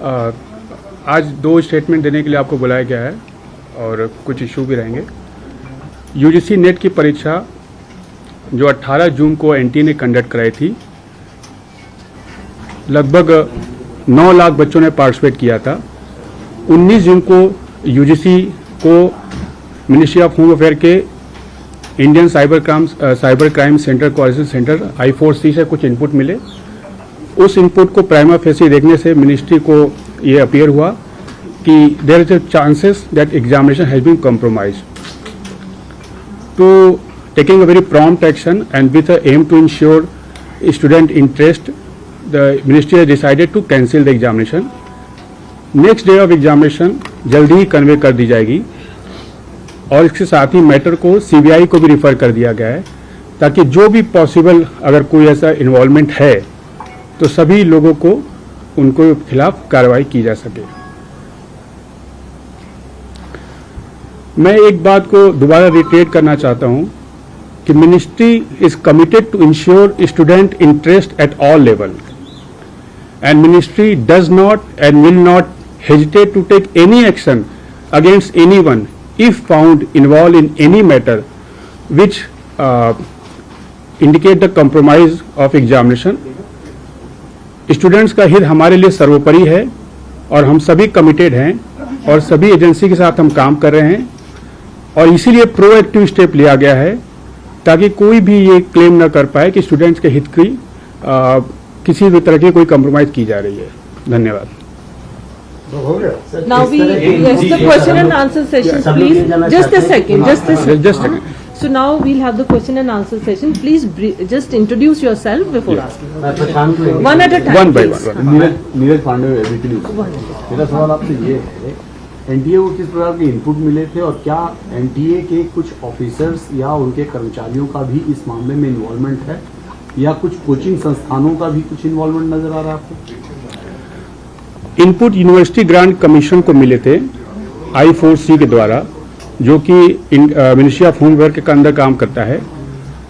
आज दो स्टेटमेंट देने के लिए आपको बुलाया गया है और कुछ इशू भी रहेंगे। यूजीसी नेट की परीक्षा जो 18 जून को एनटीए ने कंडक्ट कराई थी, लगभग 9 लाख बच्चों ने पार्टिसिपेट किया था। 19 जून को यूजीसी को मिनिस्ट्री ऑफ होम अफेयर के Indian cyber crime centre coordination centre I4C से कुछ इनपुट मिले। उस इनपुट को प्राइमा फेसी देखने से मिनिस्ट्री को ये अपीयर हुआ कि there is a chances that examination has been compromised. To taking a very prompt action and with the aim to ensure student interest, the ministry has decided to cancel the examination. Next day of examination जल्दी ही convey कर दी जाएगी और इसके साथ ही matter को CBI को भी refer कर दिया गया है ताकि जो भी पॉसिबल अगर कोई ऐसा इन्वॉल्वमेंट है तो सभी लोगों को उनको खिलाफ कार्रवाई की जा सके। मैं एक बात को दोबारा रिटेट करना चाहता हूं कि ministry is committed to ensure student interest at all level and ministry does not and will not hesitate to take any action against anyone if found involved in any matter which indicate the compromise of examination. Students का हित हमारे लिए सर्वोपरि है और हम सभी committed हैं और सभी एजेंसी के साथ हम काम कर रहे हैं और इसीलिए प्रोएक्टिव स्टेप लिया गया है ताकि कोई भी ये क्लेम न कर पाए कि स्टूडेंट्स के हित की किसी भी तरह की कोई कंप्रोमाइज की जा रही है। धन्यवाद। Now we yes, the question and answer session, please. Just a second. So now we'll have the question and answer session. Please just introduce yourself before asking. One at a time. One by one. Neeraj Pandey, ABP News. मेरा सवाल आपसे ये है, NTA को किस प्रकार के input मिले थे और क्या एनटीए के कुछ ऑफिसर्स या उनके कर्मचारियों का भी इस मामले में इन्वॉल्वमेंट है या कुछ कोचिंग संस्थानों का भी कुछ इन्वॉल्वमेंट नजर आ रहा है आपको? इनपुट यूनिवर्सिटी ग्रांट कमीशन को मिले थे I4C के द्वारा, जो कि मिनिस्ट्री ऑफ होम अफेयर के अंदर काम करता है।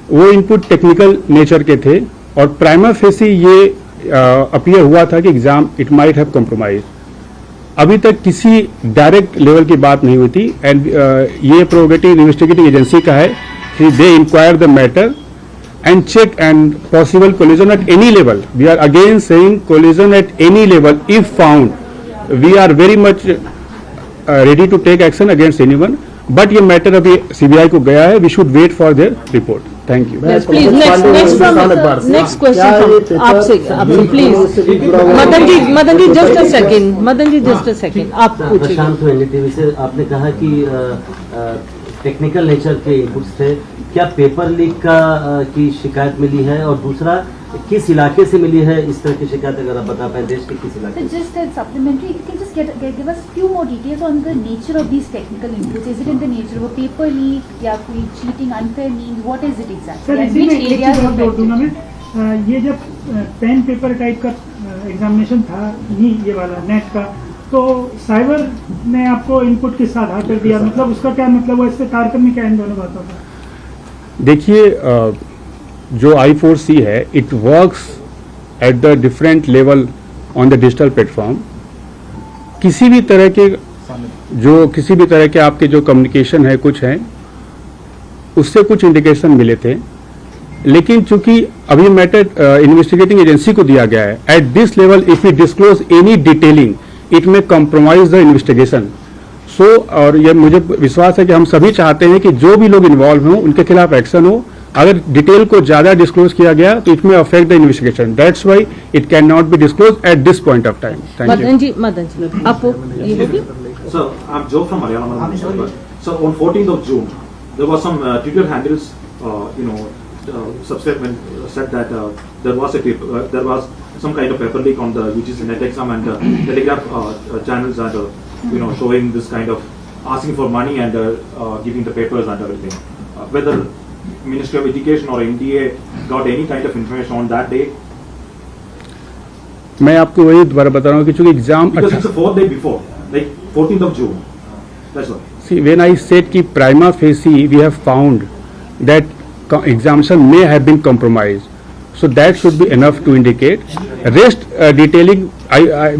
वो इनपुट टेक्निकल नेचर के थे और प्राइमा फेसी ये अपीयर हुआ था कि exam it might have compromise. अभी तक किसी डायरेक्ट लेवल की बात नहीं हुई थी एंड ये प्रोगेटिव इन्वेस्टिगेटिंग एजेंसी का है कि they inquire the matter and check and possible collision at any level. We are again saying collision at any level if found. We are very much ready to take action against anyone. But ये matter अभी CBI को गया है. We should wait for their report. Thank you. Yes, please. Next question from आपसे please. Madan ji just a second. Madan ji just a second. आप पूछिए। प्रशांत NDTV से आपने कहा कि टेक्निकल नेचर के इनपुट्स थे, क्या पेपर लीक की शिकायत मिली है और दूसरा किस इलाके से मिली है इस तरह की शिकायत, अगर आप बता पाए देश के किस इलाके? Just a supplementary, if you can just give us few more details on the nature of these technical inputs. Is it in the nature of a paper leak या कोई cheating, unfair means? What is it exactly? Sir इसी में एक चीज और जोड़ दूंगा मैं, ये जब पेन पेपर टाइप का एग्जामिनेशन था नहीं ये वाला नेट का, तो साइबर ने आपको इनपुट किस आधार पर दिया, मतलब उसका क्या मतलब है, इससे तारतम्य क्या इन दोनों बातों का? देखिए, जो I4C है it works at the different level on the digital platform. किसी भी तरह के आपके जो कम्युनिकेशन है कुछ हैं उससे कुछ इंडिकेशन मिले थे, लेकिन चूंकि अभी मैटर इन्वेस्टिगेटिंग एजेंसी को दिया गया है, eight this level if you disclose any detailing it में कॉम्प्रोमाइज द इन्वेस्टिगेशन। सो और ये मुझे विश्वास है कि हम सभी चाहते हैं कि जो भी लोग इन्वॉल्व हों उनके खिलाफ एक्शन हो। अगर डिटेल को ज्यादा डिस्क्लोज किया गया तो it may affect the investigation, that's why it can not be disclose at this point of time. Madan ji आप ये होगी। So I'm Joe from Malayalam. So on 14th of June, there was some Twitter handles, subscribement said that there was some kind of paper leak on the UGC net exam and Telegraph channels and showing this kind of asking for money and giving the papers and everything. Whether Ministry of Education or NDA got any kind of information on that day? मैं आपको वही दोबारा बता रहा हूँ कि चूंकि exam because it's the 4th day before, like 14th of June. That's why. See, when I said कि prima facie we have found that examination may have been compromised, So that should be enough to indicate. Rest detailing,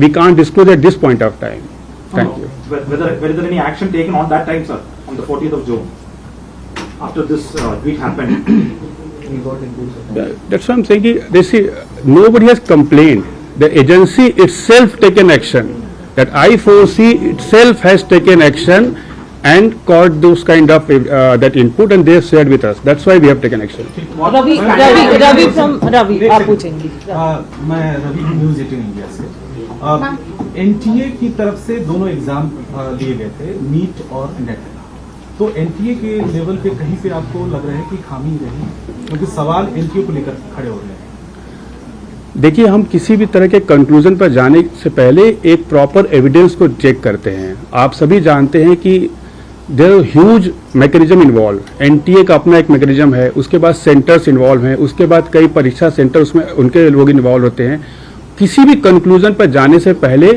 we can't disclose at this point of time. Thank you. Whether any action taken on that time, sir, on the 40th of June, after this tweet happened? That's what I'm saying. They see, nobody has complained. The agency itself taken action. That I4C itself has taken action and caught those kind of that input, and they have shared with us. That's why we have taken action. Ravi from Ravi, आप पूछेंगे. मैं Ravi news 18 India से. NTA की तरफ से दोनों exam लिए गए थे, नीट और नेट. तो एनटीए के लेवल पे कहीं पे आपको लग रहा है कि खामी रही, क्योंकि सवाल एनटीए को लेकर खड़े हो रहे हैं. देखिए, हम किसी भी तरह के कंक्लूजन पर जाने से पहले एक प्रॉपर एविडेंस को चेक करते हैं. आप सभी जानते हैं कि there huge mechanism involve. NTA का अपना एक मैकेनिज्म है, उसके बाद सेंटर्स इन्वॉल्व हैं, उसके बाद कई परीक्षा सेंटर उसमें उनके लोग इन्वॉल्व होते हैं. किसी भी कंक्लूजन पर जाने से पहले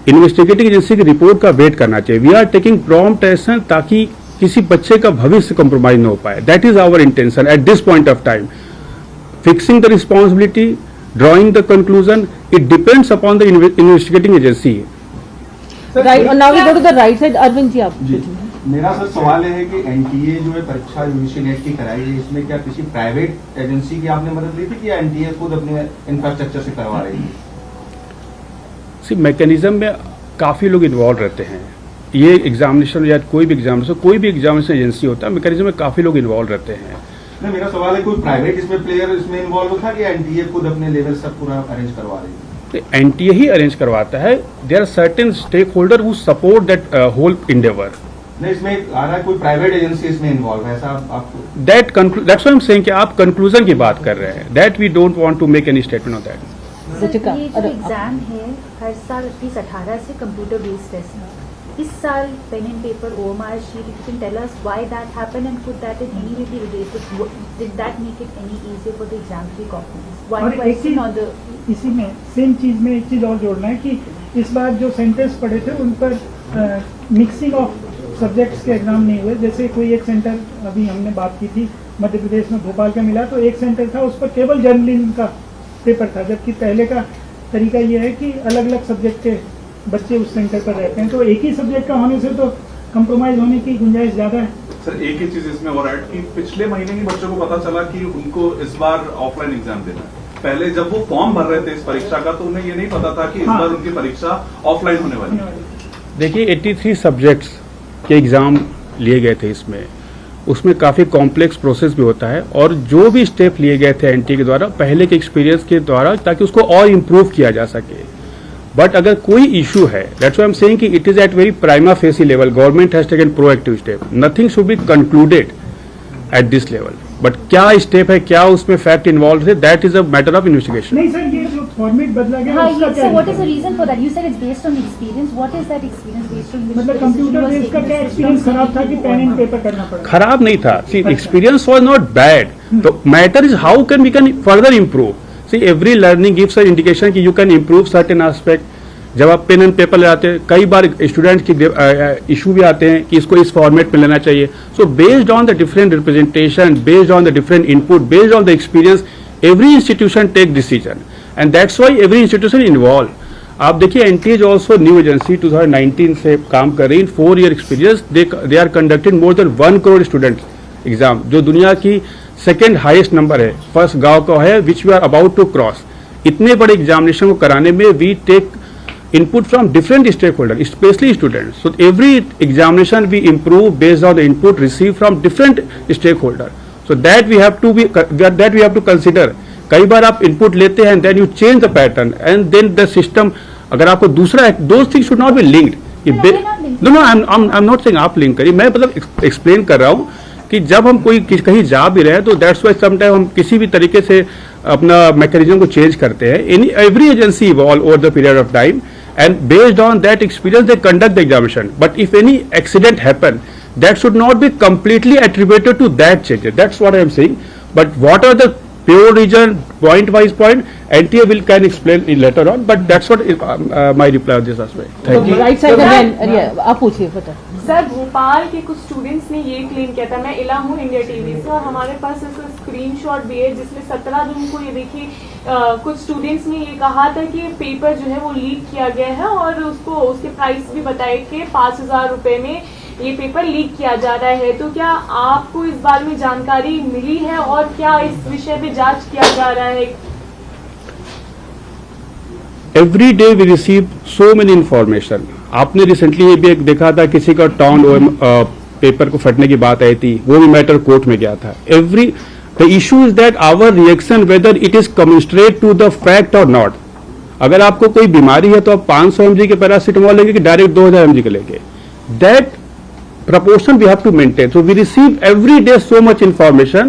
इन्वेस्टिगेटिंग एजेंसी की रिपोर्ट का वेट करना चाहिए. We are taking prompt action ताकि किसी बच्चे का भविष्य कंप्रोमाइज न हो पाए. That is our intention at this point of time. Fixing the responsibility, drawing the conclusion, it depends upon the investigating agency. Right, and now we go to the right side. Arvind जी, आप पूछेंगे. मेरा sir सवाल है कि NTA जो है परीक्षा UGC net की कराई है, इसमें क्या किसी प्राइवेट एजेंसी की आपने मदद ली थी कि एनटीए खुद अपने इंफ्रास्ट्रक्चर से करवा रही है? मैकेनिज्म में काफी लोग इन्वॉल्व रहते हैं. ये एग्जामिनेशन या कोई भी एग्जामिनेशन एजेंसी होता है, मैकेनिज्म में काफी लोग इन्वॉल्व रहते हैं. नहीं, मेरा सवाल है कोई प्राइवेट इसमें प्लेयर इसमें इन्वॉल्व था कि एनटीए खुद अपने लेवल सब पूरा अरेंज करवा रही है? एनटीए ही अरेंज करवाता है. There are certain stakeholder who support that whole endeavour. नहीं, इसमें आ रहा है कोई प्राइवेट एजेंसी इसमें इन्वॉल्व है, ऐसा आपको? That's what I am saying कि आप कंक्लूजन की बात कर रहे हैं. That we don't want to make any statement on that. ये जो एग्जाम है हर साल 18 से कंप्यूटर बेस्ड टेस्ट है. इस साल pen and paper OMR sheet, you can tell us why that happened and could that in any way be related? Did that make it any easier for the exam to be copied? One question on the इसी में same चीज में एक चीज और जोड़ना है कि इस बार जो सेंटर्स पड़े थे उन पर मिक्सिंग ऑफ सब्जेक्ट्स के एग्जाम नहीं हुए. जैसे कोई एक सेंटर अभी हमने बात की थी मध्य प्रदेश में भोपाल का मिला, तो एक सेंटर था उस पर केवल जर्नलिज्म का पेपर था, जबकि पहले का तरीका ये है कि अलग अलग सब्जेक्ट के बच्चे उस सेंटर पर रहते हैं. तो एक ही सब्जेक्ट का होने से तो कंप्रोमाइज होने की गुंजाइश ज्यादा है. सर, एक ही चीज इसमें और ऐड कि पिछले महीने ही बच्चों को पता चला कि उनको इस बार ऑफलाइन एग्जाम देना है. पहले जब वो फॉर्म भर रहे थे इस परीक्षा का तो उन्हें ये नहीं पता था कि इस बार उनकी परीक्षा ऑफलाइन होने वाली है. देखिए, 83 सब्जेक्ट्स के एग्जाम लिए गए थे. उसमें काफ़ी कॉम्प्लेक्स प्रोसेस भी होता है, और जो भी स्टेप लिए गए थे एनटीए के द्वारा पहले के एक्सपीरियंस के द्वारा, ताकि उसको और इम्प्रूव किया जा सके. बट अगर कोई इशू है, that's why I am saying कि it is at very prima facie level. Government has taken proactive step. Nothing should be concluded at this level. But क्या स्टेप है, क्या उसमें फैक्ट इन्वॉल्व है, that is a matter of investigation. नहीं sir, ये जो format बदला गया हाँ, उसका ये क्या so what is the reason for that? You said it's based on experience. What is that experience based on? मतलब कंप्यूटर बेस्ड का क्या एक्सपीरियंस खराब था कि पेन एंड पेपर करना पड़ा? खराब नहीं था. See, experience was not bad. The matter is how can we can further improve. See, every learning gives a indication कि you can improve certain aspect. जब आप पेन एंड पेपर लगाते हैं, कई बार स्टूडेंट की इशू भी आते हैं कि इसको इस फॉर्मेट में लेना चाहिए. So based on the different representation, based on the different input, based on the experience, every institution take decision, and that's why every institution involve. आप देखिए, NTA is also new agency, 2019 से काम कर रही. In 4 year experience they are conducted more than 1 crore student exam, जो दुनिया की second highest number है. फर्स्ट गांव का है which we are about to cross. इतने बड़े एग्जामिनेशन को कराने में we take input from different stakeholders, especially students. So every examination we improve based on the input received from different stakeholders. So that we have to consider. कई बार आप input लेते हैं and then you change the pattern and then the system. अगर आपको दूसरा, those things should not be linked. No, I'm not saying आप link करिए. मैं मतलब एक्सप्लेन कर रहा हूँ कि जब हम कहीं जा भी रहे हैं तो दैट्स वाई समटाइम हम किसी भी तरीके से अपना मैकेनिज्म को चेंज करते हैं. Every agency evolve over the period of time, and based on that experience they conduct the examination. But if any accident happen, that should not be completely attributed to that change. That's what I am saying. But what are the pure reason, point wise point, NTA can explain it later on, but that's what my reply on this aspect. Thank you. Right side again. आप पूछिए, sir Bhopal के कुछ students ने ये claim किया था, मैं इला हूँ इंडिया टीवी से, और हमारे पास इसका स्क्रीनशॉट भी है जिसमें 17 जून को ये देखिए कुछ स्टूडेंट्स ने ये कहा था कि पेपर जो है वो लीक किया गया है और उसको उसके प्राइस भी बताए कि 5,000 रुपए में ये पेपर लीक किया जा रहा है। तो क्या आपको इस बारे में जानकारी मिली है और क्या इस विषय पे जांच किया जा रहा है? Every day we receive so many information. आपने रिसेंटली ये भी एक देखा था, किसी का टाउन पेपर को फटने की बात आई थी, वो भी मैटर कोर्ट में गया था। The issue is that our reaction whether it is commensurate to the fact or not. अगर आपको कोई बीमारी है तो आप 500 mg के पैरासीटामोल लेंगे कि डायरेक्ट 2000 mg के लेंगे, that proportion we have to maintain. So we receive every day so much information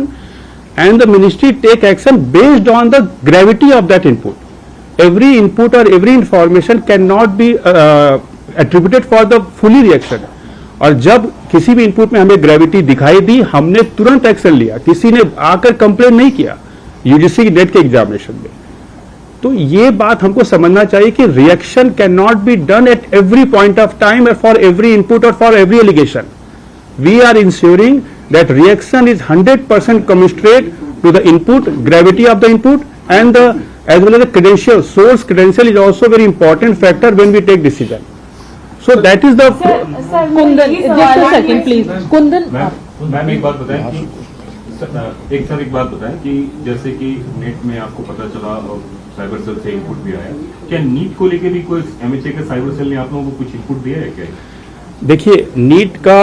and the ministry take action based on the gravity of that input. Every input or every information cannot be attributed for the fully reaction. और जब किसी भी input में हमें gravity दिखाई दी, हमने तुरंत action लिया, किसी ने आकर कंप्लेन नहीं किया यूजीसी की डेट के एग्जामिनेशन में। तो ये बात हमको समझना चाहिए कि reaction can not be done at every point of time और फॉर एवरी इनपुट और for every allegation. We are ensuring that reaction is 100% commensurate to the input, gravity of the input and the as well as the credential. Source credential is also very important factor when we take decision. So that is the. Sir Kundan, just a second please. Kundan, ma'am एक बात बताएं कि एक बात बताएं कि जैसे कि नेट में आपको पता चला और साइबर सेल से इनपुट भी आया, क्या नीट को लेके भी कोई एमएचए के साइबर सेल ने आप लोगों को कुछ इनपुट दिया है क्या? देखिए, नीट का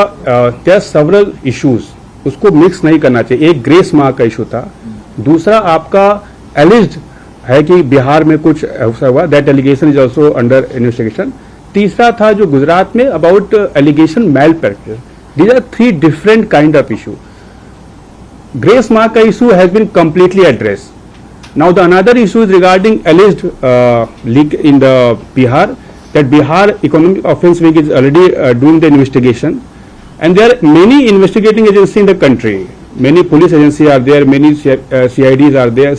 क्या सेवरल इश्यूज, उसको मिक्स नहीं करना चाहिए। एक ग्रेस मार्क का इशू था, दूसरा आपका एलिज्ड है कि बिहार में कुछ ऐसा हुआ, that allegation is also under investigation. तीसरा था जो गुजरात में about allegation malpractice. These are 3 different kind of issue. Grace mark का issue has been completely address. Now the another issue is regarding alleged leak in the Bihar, that Bihar economic offence wing is already doing the investigation and there are many investigating agency in the country. Many police agencies are there, many CIDs are there,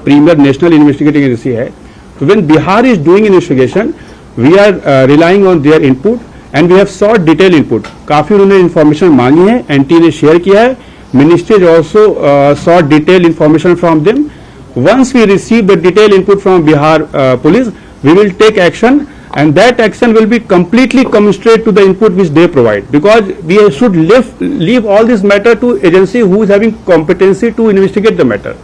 premier national investigating agency है. So when Bihar is doing investigation, we are relying on their input and we have sought detailed input. काफी उन्होंने information मांगी है, NT ने share किया है, ministry has also sought detailed information from them. Once we receive the detailed input from Bihar police, we will take action. And that action will be completely commensurate to the input which they provide, because we should leave all this matter to agency who is having competency to investigate the matter.